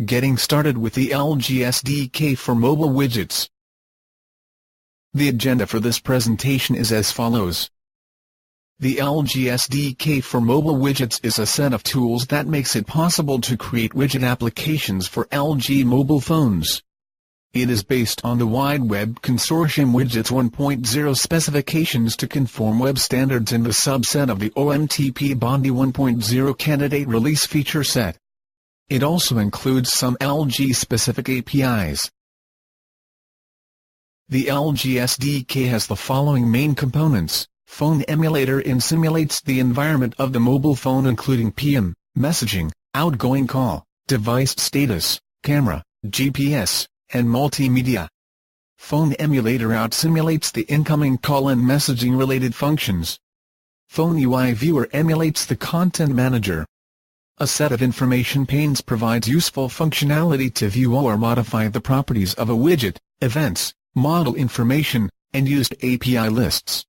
Getting started with the LG SDK for mobile widgets. The agenda for this presentation is as follows. The LG SDK for mobile widgets is a set of tools that makes it possible to create widget applications for LG mobile phones. It is based on the Wide Web Consortium Widgets 1.0 specifications to conform web standards in the subset of the OMTP Bondi 1.0 candidate release feature set. It also includes some LG-specific APIs. The LG SDK has the following main components. Phone emulator simulates the environment of the mobile phone including PM, messaging, outgoing call, device status, camera, GPS, and multimedia. Phone emulator out simulates the incoming call and messaging related functions. Phone UI viewer emulates the content manager. A set of information panes provides useful functionality to view or modify the properties of a widget, events, model information, and used API lists.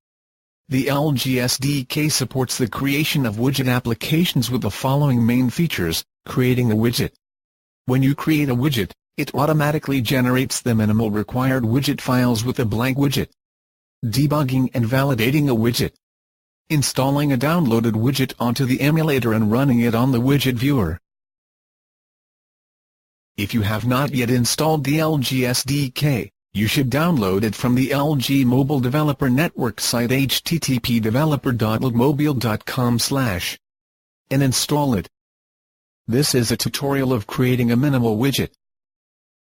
The LG SDK supports the creation of widget applications with the following main features. Creating a widget. When you create a widget, it automatically generates the minimal required widget files with a blank widget. Debugging and validating a widget. Installing a downloaded widget onto the emulator and running it on the widget viewer. If you have not yet installed the LG SDK, you should download it from the LG Mobile Developer Network site http://developer.lgmobile.com/ and install it. This is a tutorial of creating a minimal widget.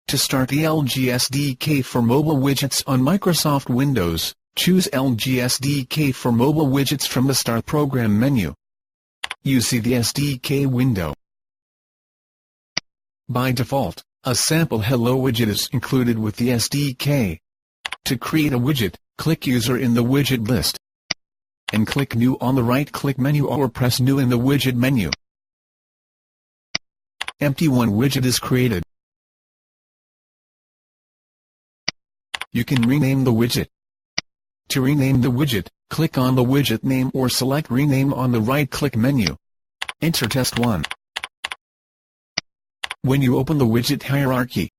To start the LG SDK for mobile widgets on Microsoft Windows, choose LG SDK for mobile widgets from the Start Program menu. You see the SDK window. By default, a sample Hello widget is included with the SDK. To create a widget, click User in the widget list, and click New on the right-click menu or press New in the widget menu. Empty one widget is created. You can rename the widget. To rename the widget, click on the widget name or select Rename on the right-click menu. Enter test1. When you open the widget hierarchy,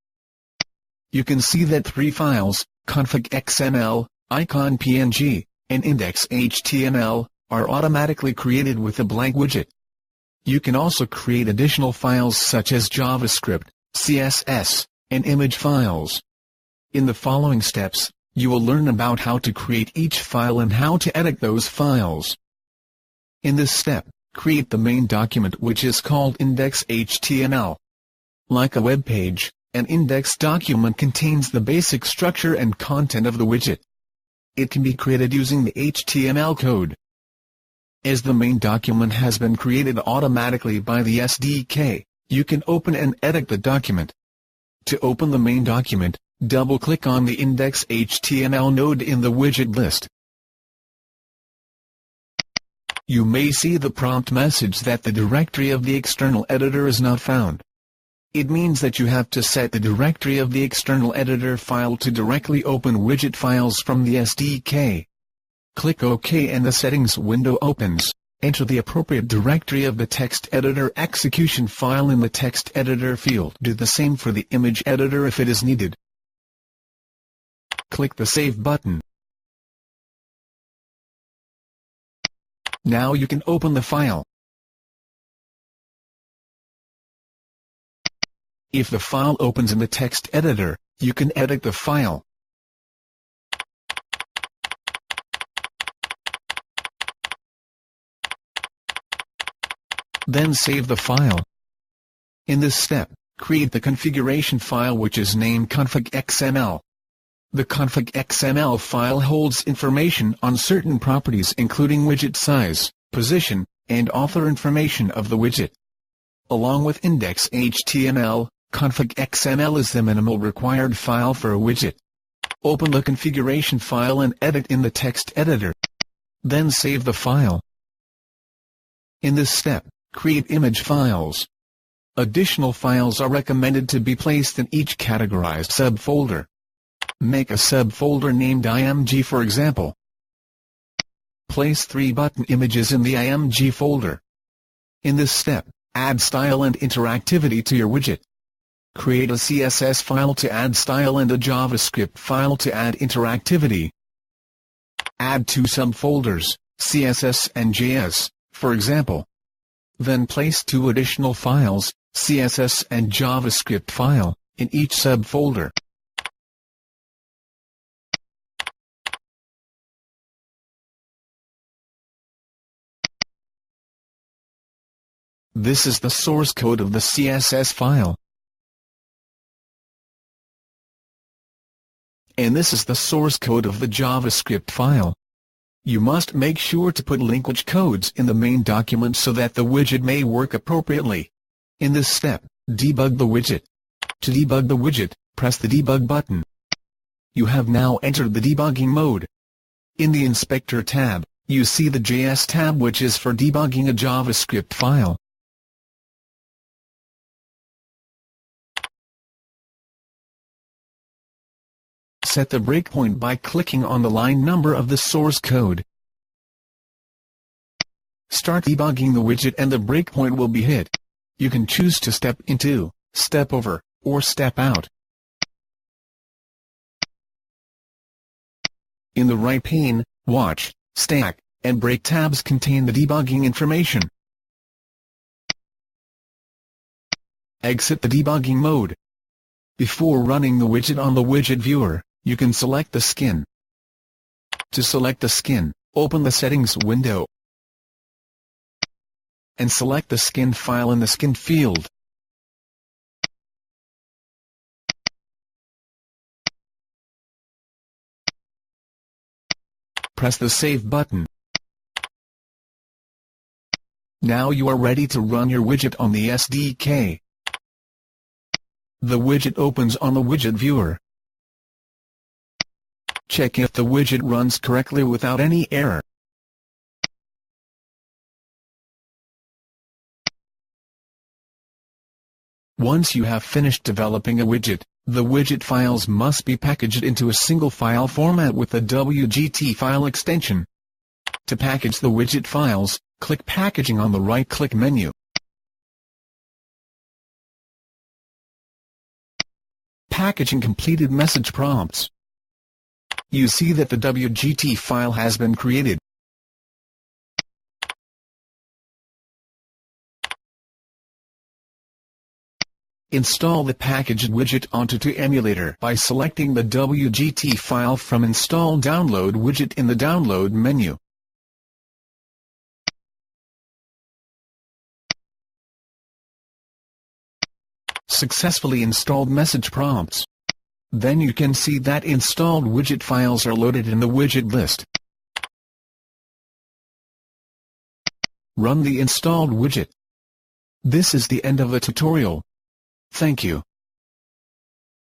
you can see that 3 files, config.xml, icon.png, and index.html, are automatically created with a blank widget. You can also create additional files such as JavaScript, CSS, and image files. In the following steps, you will learn about how to create each file and how to edit those files. In this step, create the main document which is called index.html. Like a web page, an index document contains the basic structure and content of the widget. It can be created using the HTML code. As the main document has been created automatically by the SDK, you can open and edit the document. To open the main document, double-click on the index.html node in the widget list. You may see the prompt message that the directory of the external editor is not found. It means that you have to set the directory of the external editor file to directly open widget files from the SDK. Click OK and the settings window opens. Enter the appropriate directory of the text editor execution file in the text editor field. Do the same for the image editor if it is needed. Click the Save button. Now you can open the file. If the file opens in the text editor, you can edit the file. Then save the file. In this step, create the configuration file which is named config.xml. The config.xml file holds information on certain properties including widget size, position, and author information of the widget. Along with index.html, config.xml is the minimal required file for a widget. Open the configuration file and edit in the text editor. Then save the file. In this step, create image files. Additional files are recommended to be placed in each categorized subfolder. Make a subfolder named img for example. Place 3 button images in the img folder. In this step, add style and interactivity to your widget. Create a CSS file to add style and a JavaScript file to add interactivity. Add two subfolders, CSS and JS, for example. Then place two additional files, CSS and JavaScript file, in each subfolder. This is the source code of the CSS file. And this is the source code of the JavaScript file. You must make sure to put linkage codes in the main document so that the widget may work appropriately. In this step, debug the widget. To debug the widget, press the debug button. You have now entered the debugging mode. In the Inspector tab, you see the JS tab, which is for debugging a JavaScript file. Set the breakpoint by clicking on the line number of the source code. Start debugging the widget and the breakpoint will be hit. You can choose to step into, step over, or step out. In the right pane, Watch, Stack, and Break tabs contain the debugging information. Exit the debugging mode. Before running the widget on the widget viewer, you can select the skin. To select the skin, open the Settings window and select the skin file in the Skin field. Press the Save button. Now you are ready to run your widget on the SDK. The widget opens on the widget viewer. Check if the widget runs correctly without any error. Once you have finished developing a widget, the widget files must be packaged into a single file format with the WGT file extension. To package the widget files, click Packaging on the right-click menu. Packaging completed message prompts. You see that the WGT file has been created. Install the packaged widget onto the emulator by selecting the WGT file from Install Download Widget in the Download menu. Successfully installed message prompts. Then you can see that installed widget files are loaded in the widget list. Run the installed widget. This is the end of the tutorial. Thank you.